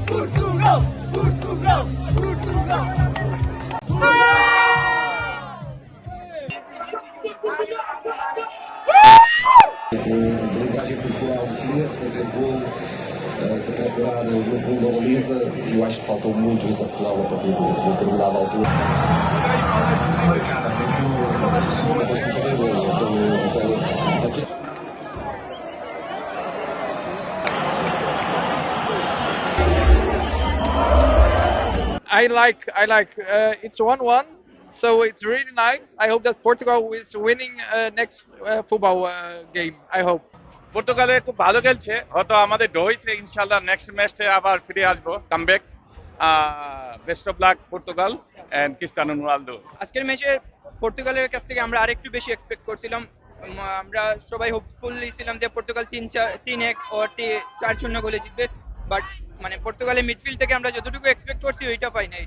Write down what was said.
Portugal! Portugal! Portugal! Blindagem Portugal queria fazer gol, de procurar no fundo a baliza, e eu acho que faltou muito isso a Portugal a partir de uma determinada altura. Marcada, porque eu não consigo fazer gol, aquele. I like. It's 1-1, so it's really nice. I hope that Portugal is winning next football game. I hope. পর্তুগালে খুব ভালো খেলছে, হয়তো আমাদের ড্র হয়েছে, ইনশাল্লাহ নেক্সট ম্যাচে আবার ফিরে আসবো, comeback. Best of luck Portugal and Cristiano Ronaldo. আজকের ম্যাচে পর্তুগালের কাছ থেকে আমরা আরেকটু বেশি এক্সপেক্ট করছিলাম। আমরা সবাই হোপফুলি ছিলাম যে পর্তুগাল 3-1 ও 4-0 গোলে জিতবে, বাট মানে পর্তুগালের মিডফিল্ড থেকে আমরা যতটুকু এক্সপেক্ট করছি ওইটা পাই নাই।